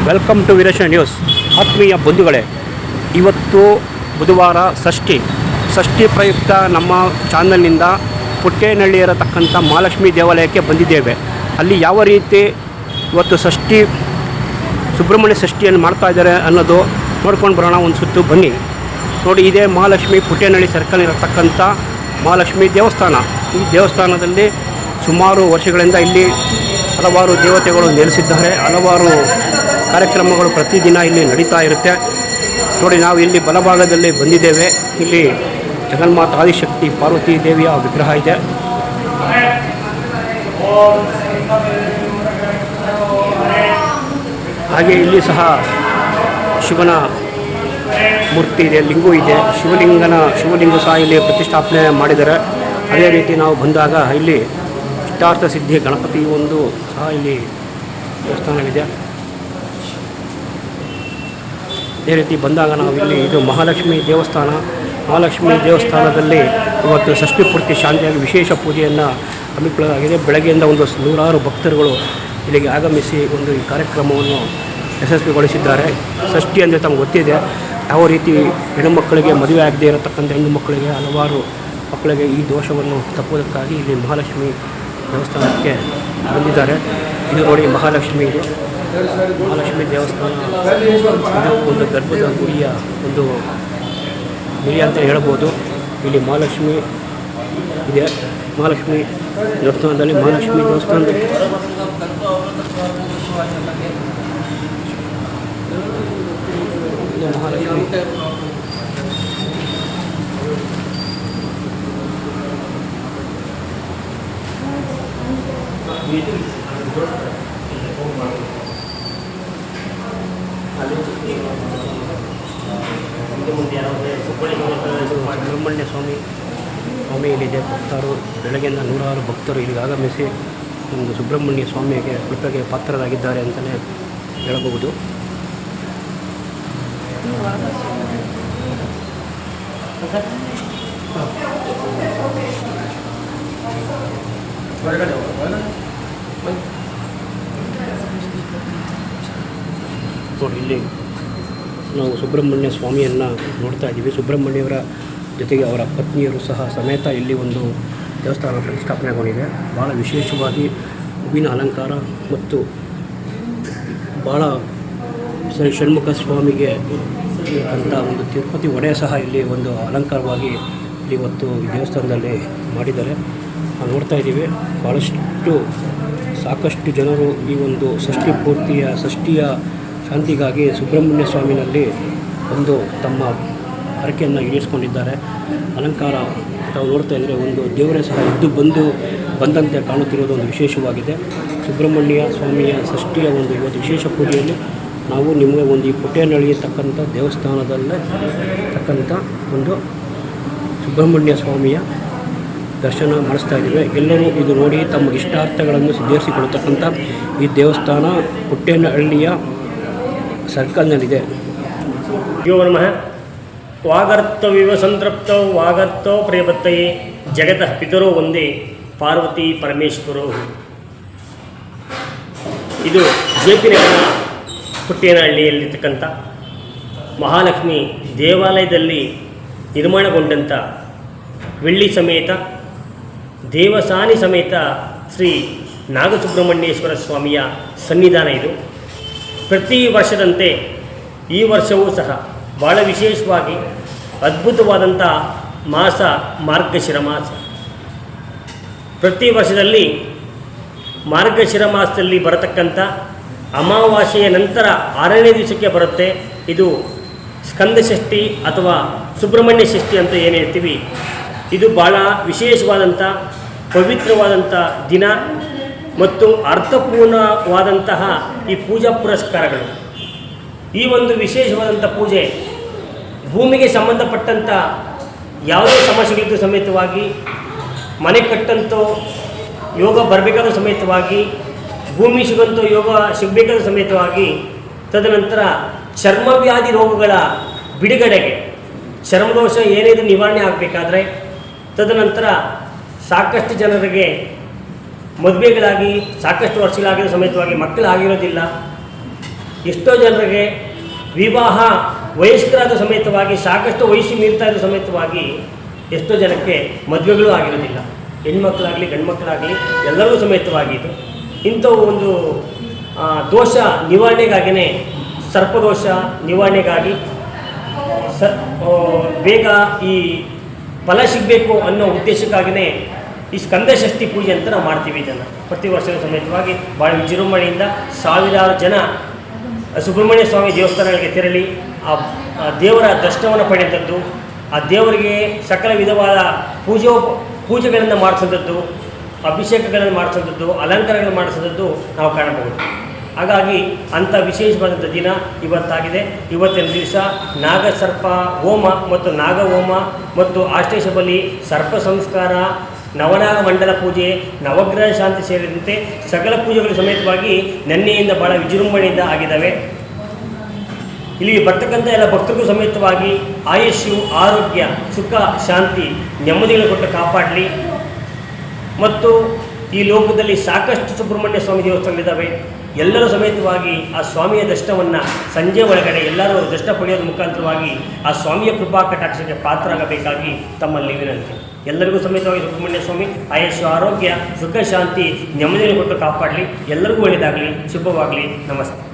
Welcome to Veeresha news. ಆತ್ಮೀಯ ಬಂಧುಗಳೇ, ಇವತ್ತು ಬುಧವಾರ ಷಷ್ಠಿ ಪ್ರಯುಕ್ತ ನಮ್ಮ ಚಾನಲ್ನಿಂದ ಪುಟ್ಟೇನಹಳ್ಳಿಯರತಕ್ಕಂಥ ಮಹಾಲಕ್ಷ್ಮಿ ದೇವಾಲಯಕ್ಕೆ ಬಂದಿದ್ದೇವೆ. ಅಲ್ಲಿ ಯಾವ ರೀತಿ ಇವತ್ತು ಸುಬ್ರಹ್ಮಣ್ಯ ಷಷ್ಠಿಯನ್ನು ಮಾಡ್ತಾ ಇದ್ದಾರೆ ಅನ್ನೋದು ನೋಡ್ಕೊಂಡು ಬರೋಣ. ಒಂದು ಸುತ್ತು ಬನ್ನಿ. ನೋಡಿ, ಇದೇ ಮಹಾಲಕ್ಷ್ಮಿ ಪುಟ್ಟೇನಹಳ್ಳಿ ಸರ್ಕಲ್ ಇರತಕ್ಕಂಥ ಮಹಾಲಕ್ಷ್ಮಿ ದೇವಸ್ಥಾನ. ಈ ದೇವಸ್ಥಾನದಲ್ಲಿ ಸುಮಾರು ವರ್ಷಗಳಿಂದ ಇಲ್ಲಿ ಹಲವಾರು ದೇವತೆಗಳು ನೆಲೆಸಿದ್ದಾರೆ. ಹಲವಾರು ಕಾರ್ಯಕ್ರಮಗಳು ಪ್ರತಿದಿನ ಇಲ್ಲಿ ನಡೀತಾ ಇರುತ್ತೆ. ನೋಡಿ, ನಾವು ಇಲ್ಲಿ ಬಲಭಾಗದಲ್ಲಿ ಬಂದಿದ್ದೇವೆ. ಇಲ್ಲಿ ಜಗನ್ಮಾತಾ ಆದಿಶಕ್ತಿ ಪಾರ್ವತಿ ದೇವಿಯ ವಿಗ್ರಹ ಇದೆ. ಹಾಗೆ ಇಲ್ಲಿ ಸಹ ಶಿವನ ಮೂರ್ತಿ ಇದೆ, ಲಿಂಗು ಇದೆ. ಶಿವಲಿಂಗ ಸಹ ಇಲ್ಲಿ ಪ್ರತಿಷ್ಠಾಪನೆ ಮಾಡಿದ್ದಾರೆ. ಅದೇ ರೀತಿ ನಾವು ಬಂದಾಗ ಇಲ್ಲಿ ಇಷ್ಟಾರ್ಥ ಸಿದ್ಧಿ ಗಣಪತಿ ಒಂದು ಸಹ ಇಲ್ಲಿ ದೇವಸ್ಥಾನವಿದೆ. ಅದೇ ರೀತಿ ಬಂದಾಗ ನಾವು ಇಲ್ಲಿ ಇದು ಮಹಾಲಕ್ಷ್ಮಿ ದೇವಸ್ಥಾನದಲ್ಲಿ ಇವತ್ತು ಷಷ್ಠಿ ಪೂರ್ತಿ ಶಾಂತಿಯಾಗಿ ವಿಶೇಷ ಪೂಜೆಯನ್ನು ಹಮ್ಮಿಕೊಳ್ಳಲಾಗಿದೆ. ಬೆಳಗ್ಗೆಯಿಂದ ಒಂದು ನೂರಾರು ಭಕ್ತರುಗಳು ಇಲ್ಲಿಗೆ ಆಗಮಿಸಿ ಒಂದು ಈ ಕಾರ್ಯಕ್ರಮವನ್ನು ಯಶಸ್ವಿಗೊಳಿಸಿದ್ದಾರೆ. ಷಷ್ಠಿ ಅಂದರೆ ತಮಗೆ ಗೊತ್ತಿದೆ ಯಾವ ರೀತಿ ಹೆಣ್ಣುಮಕ್ಕಳಿಗೆ ಮದುವೆ ಆಗದೇ ಇರತಕ್ಕಂಥ ಹೆಣ್ಣು ಮಕ್ಕಳಿಗೆ, ಹಲವಾರು ಮಕ್ಕಳಿಗೆ ಈ ದೋಷವನ್ನು ತಪ್ಪುವುದಕ್ಕಾಗಿ ಇಲ್ಲಿ ಮಹಾಲಕ್ಷ್ಮಿ ದೇವಸ್ಥಾನಕ್ಕೆ ಬಂದಿದ್ದಾರೆ. ಇದು ನೋಡಿ, ಮಹಾಲಕ್ಷ್ಮಿ ದೇವಸ್ಥಾನ. ಇದು ಒಂದು ಗರ್ಭದ ಗುಡಿಯ ಒಂದು ಗುಡಿ ಅಂತ ಹೇಳ್ಬೋದು. ಇಲ್ಲಿ ಮಹಾಲಕ್ಷ್ಮಿ ಇದೆ. ಮಹಾಲಕ್ಷ್ಮಿ ದೇವಸ್ಥಾನದಲ್ಲಿ ಸುಬ್ರಹ್ಮಣ್ಯ ಸ್ವಾಮಿ ಇಲ್ಲಿದೆ. ಭಕ್ತರು ಬೆಳಗ್ಗೆಯಿಂದ ನೂರಾರು ಭಕ್ತರು ಇಲ್ಲಿಗೆ ಆಗಮಿಸಿ ಒಂದು ಸುಬ್ರಹ್ಮಣ್ಯ ಸ್ವಾಮಿಗೆ ಕೃಪೆಗೆ ಪಾತ್ರರಾಗಿದ್ದಾರೆ ಅಂತಲೇ ಹೇಳಬಹುದು. ನೋಡಿ, ಇಲ್ಲಿ ನಾವು ಸುಬ್ರಹ್ಮಣ್ಯ ಸ್ವಾಮಿಯನ್ನು ನೋಡ್ತಾ ಇದ್ದೀವಿ. ಸುಬ್ರಹ್ಮಣ್ಯವರ ಜೊತೆಗೆ ಅವರ ಪತ್ನಿಯರು ಸಹ ಸಮೇತ ಇಲ್ಲಿ ಒಂದು ದೇವಸ್ಥಾನ ಪ್ರತಿಷ್ಠಾಪನೆಗೊಂಡಿದೆ. ಭಾಳ ವಿಶೇಷವಾಗಿ ಹೂವಿನ ಅಲಂಕಾರ ಮತ್ತು ಭಾಳ ಷಣ್ಮುಖ ಸ್ವಾಮಿಗೆ ಅಂತ ಒಂದು ತಿರುಪತಿ ಒಡೆ ಸಹ ಇಲ್ಲಿ ಒಂದು ಅಲಂಕಾರವಾಗಿ ಇವತ್ತು ಈ ದೇವಸ್ಥಾನದಲ್ಲಿ ಮಾಡಿದ್ದಾರೆ. ನಾವು ನೋಡ್ತಾ ಇದ್ದೀವಿ. ಸಾಕಷ್ಟು ಜನರು ಈ ಒಂದು ಷಷ್ಠಿಯ ಶಾಂತಿಗಾಗಿ ಸುಬ್ರಹ್ಮಣ್ಯ ಸ್ವಾಮಿನಲ್ಲಿ ಒಂದು ತಮ್ಮ ಹರಕೆಯನ್ನು ಈಡೇರಿಸಿಕೊಂಡಿದ್ದಾರೆ. ಅಲಂಕಾರ ನಾವು ನೋಡ್ತಾ ಇದ್ದರೆ ಒಂದು ದೇವರೇ ಸಹ ಬಂದಂತೆ ಕಾಣುತ್ತಿರುವುದು ಒಂದು ವಿಶೇಷವಾಗಿದೆ. ಸುಬ್ರಹ್ಮಣ್ಯ ಸ್ವಾಮಿಯ ಷಷ್ಠಿಯ ಒಂದು ಇವತ್ತು ವಿಶೇಷ ಪೂಜೆಯಲ್ಲಿ ನಾವು ನಿಮಗೆ ಒಂದು ಈ ಪುಟ್ಟೇನಹಳ್ಳಿ ತಕ್ಕಂಥ ದೇವಸ್ಥಾನದಲ್ಲೇ ತಕ್ಕಂಥ ಒಂದು ಸುಬ್ರಹ್ಮಣ್ಯ ಸ್ವಾಮಿಯ ದರ್ಶನ ಮಾಡಿಸ್ತಾ ಇದ್ದೀವಿ. ಎಲ್ಲರೂ ಇದು ನೋಡಿ ತಮ್ಮ ಇಷ್ಟಾರ್ಥಗಳನ್ನು ಸಿದ್ಧರಿಸಿಕೊಳ್ಳತಕ್ಕಂಥ ಈ ದೇವಸ್ಥಾನ ಪುಟ್ಟೇನಹಳ್ಳಿಯ ಸರ್ಕಲ್ನಲ್ಲಿದೆ. ಯೋ ನಮಃ. ವಾಗರ್ತವಿವ ಸಂತೃಪ್ತೌ ವಾಗರ್ತೋ ಪ್ರಿಯಪತ್ತಯೇ ಜಗತಃ ಪಿತರೋ ಒಂದೇ ಪಾರ್ವತಿ ಪರಮೇಶ್ವರೋ. ಇದು ಜೆ.ಪಿ. ನಗರ ಪುಟ್ಟೇನಹಳ್ಳಿಯಲ್ಲಿರ್ತಕ್ಕಂಥ ಮಹಾಲಕ್ಷ್ಮಿ ದೇವಾಲಯದಲ್ಲಿ ನಿರ್ಮಾಣಗೊಂಡಂಥ ಬೆಳ್ಳಿ ಸಮೇತ ದೇವಸಾನಿ ಸಮೇತ ಶ್ರೀ ನಾಗಸುಬ್ರಹ್ಮಣ್ಯೇಶ್ವರ ಸ್ವಾಮಿಯ ಸನ್ನಿಧಾನ ಇದು. ಪ್ರತಿ ವರ್ಷದಂತೆ ಈ ವರ್ಷವೂ ಸಹ ಭಾಳ ವಿಶೇಷವಾಗಿ ಅದ್ಭುತವಾದಂಥ ಮಾಸ ಮಾರ್ಗಶಿರ ಮಾಸ. ಪ್ರತಿ ವರ್ಷದಲ್ಲಿ ಮಾರ್ಗಶಿರ ಮಾಸದಲ್ಲಿ ಬರತಕ್ಕಂಥ ಅಮಾವಾಸ್ಯೆಯ ನಂತರ 6ನೇ ದಿವಸಕ್ಕೆ ಬರುತ್ತೆ. ಇದು ಸ್ಕಂದ ಷಷ್ಠಿ ಅಥವಾ ಸುಬ್ರಹ್ಮಣ್ಯ ಷಷ್ಠಿ ಅಂತ ಏನು ಹೇಳ್ತೀವಿ. ಇದು ಭಾಳ ವಿಶೇಷವಾದಂಥ ಪವಿತ್ರವಾದಂಥ ದಿನ ಮತ್ತು ಅರ್ಥಪೂರ್ಣವಾದಂತಹ ಈ ಪೂಜಾ ಪುರಸ್ಕಾರಗಳು. ಈ ಒಂದು ವಿಶೇಷವಾದಂಥ ಪೂಜೆ ಭೂಮಿಗೆ ಸಂಬಂಧಪಟ್ಟಂಥ ಯಾವುದೇ ಸಮಸ್ಯೆಗಳಿದ್ದು ಸಮೇತವಾಗಿ, ಮನೆ ಕಟ್ಟಂತೋ ಯೋಗ ಬರಬೇಕಾದ ಸಮೇತವಾಗಿ, ಭೂಮಿ ಸಿಗಂತೋ ಯೋಗ ಸಿಗಬೇಕಾದ ಸಮೇತವಾಗಿ, ತದನಂತರ ಚರ್ಮವ್ಯಾಧಿ ರೋಗಗಳ ಬಿಡುಗಡೆಗೆ, ಚರ್ಮದೋಷ ಏನೇದು ನಿವಾರಣೆ ಆಗಬೇಕಾದ್ರೆ, ತದನಂತರ ಸಾಕಷ್ಟು ಜನರಿಗೆ ಮದುವೆಗಳಾಗಿ ಸಾಕಷ್ಟು ವರ್ಷಗಳಾಗಿರೋ ಸಮೇತವಾಗಿ ಮಕ್ಕಳಾಗಿರೋದಿಲ್ಲ. ಎಷ್ಟೋ ಜನರಿಗೆ ವಿವಾಹ ವಯಸ್ಕರಾದ ಸಮೇತವಾಗಿ ಸಾಕಷ್ಟು ವಯಸ್ಸು ಮೀರ್ತಾ ಇದ್ದ ಸಮೇತವಾಗಿ ಎಷ್ಟೋ ಜನಕ್ಕೆ ಮದುವೆಗಳು ಆಗಿರೋದಿಲ್ಲ. ಹೆಣ್ಮಕ್ಳಾಗಲಿ ಗಂಡು ಮಕ್ಕಳಾಗಲಿ ಎಲ್ಲರಿಗೂ ಸಮೇತವಾಗಿ ಇದು ಇಂಥವು ಒಂದು ದೋಷ ನಿವಾರಣೆಗಾಗಿಯೇ ಸರ್ಪದೋಷ ನಿವಾರಣೆಗಾಗಿ ಬೇಗ ಈ ಫಲ ಸಿಗಬೇಕು ಅನ್ನೋ ಉದ್ದೇಶಕ್ಕಾಗಿಯೇ ಈ ಸ್ಕಂದ ಷಷ್ಠಿ ಪೂಜೆ ಅಂತ ನಾವು ಮಾಡ್ತೀವಿ. ಇದನ್ನು ಪ್ರತಿ ವರ್ಷದ ಸಮೇತವಾಗಿ ಭಾಳ ವಿಜೃಂಭಣೆಯಿಂದ ಸಾವಿರಾರು ಜನ ಸುಬ್ರಹ್ಮಣ್ಯ ಸ್ವಾಮಿ ದೇವಸ್ಥಾನಗಳಿಗೆ ತೆರಳಿ ಆ ದೇವರ ದರ್ಶನವನ್ನು ಪಡೆದಂಥದ್ದು, ಆ ದೇವರಿಗೆ ಸಕಲ ವಿಧವಾದ ಪೂಜೆಗಳನ್ನು ಮಾಡಿಸೋಂಥದ್ದು, ಅಭಿಷೇಕಗಳನ್ನು ಮಾಡಿಸೋಂಥದ್ದು, ಅಲಂಕಾರಗಳನ್ನು ಮಾಡಿಸೋಂಥದ್ದು ನಾವು ಕಾಣಬಹುದು. ಹಾಗಾಗಿ ಅಂಥ ವಿಶೇಷವಾದಂಥ ದಿನ ಇವತ್ತಾಗಿದೆ. ಇವತ್ತಿನ ದಿವಸ ನಾಗಸರ್ಪ ಹೋಮ ಮತ್ತು ನಾಗ ಹೋಮ ಮತ್ತು ಆಶ್ಲೇಷ ಬಲಿ, ಸರ್ಪ ಸಂಸ್ಕಾರ, ನವನಾಗ ಮಂಡಲ ಪೂಜೆ, ನವಗ್ರಹ ಶಾಂತಿ ಸೇರಿದಂತೆ ಸಕಲ ಪೂಜೆಗಳು ಸಮೇತವಾಗಿ ನಿನ್ನೆಯಿಂದ ಭಾಳ ವಿಜೃಂಭಣೆಯಿಂದ ಆಗಿದ್ದಾವೆ. ಇಲ್ಲಿ ಬರ್ತಕ್ಕಂಥ ಎಲ್ಲ ಭಕ್ತರಿಗೂ ಸಮೇತವಾಗಿ ಆಯುಷ್ಯು, ಆರೋಗ್ಯ, ಸುಖ, ಶಾಂತಿ, ನೆಮ್ಮದಿಗಳನ್ನು ಕೊಟ್ಟು ಕಾಪಾಡಲಿ. ಮತ್ತು ಈ ಲೋಕದಲ್ಲಿ ಸಾಕಷ್ಟು ಸುಬ್ರಹ್ಮಣ್ಯ ಸ್ವಾಮಿ ದೇವಸ್ಥಾನಗಳಿದ್ದಾವೆ. ಎಲ್ಲರೂ ಸಮೇತವಾಗಿ ಆ ಸ್ವಾಮಿಯ ದರ್ಶನವನ್ನು ಸಂಜೆ ಒಳಗಡೆ ಎಲ್ಲರೂ ದರ್ಶನ ಪಡೆಯೋದ್ರ ಮುಖಾಂತರವಾಗಿ ಆ ಸ್ವಾಮಿಯ ಕೃಪಾ ಕಟಾಕ್ಷಕ್ಕೆ ಪಾತ್ರರಾಗಬೇಕಾಗಿ ತಮ್ಮಲ್ಲಿ ವಿನಂತಿ. ಎಲ್ಲರಿಗೂ ಸಮೇತವಾಗಿ ಸುಬ್ರಹ್ಮಣ್ಯ ಸ್ವಾಮಿ ಆಯುಷ್ಯ, ಆರೋಗ್ಯ, ಸುಖ, ಶಾಂತಿ, ನೆಮ್ಮದಿಯನ್ನು ಕೊಟ್ಟು ಕಾಪಾಡಲಿ. ಎಲ್ಲರಿಗೂ ಒಳ್ಳೆಯದಾಗಲಿ, ಶುಭವಾಗಲಿ. ನಮಸ್ತೆ.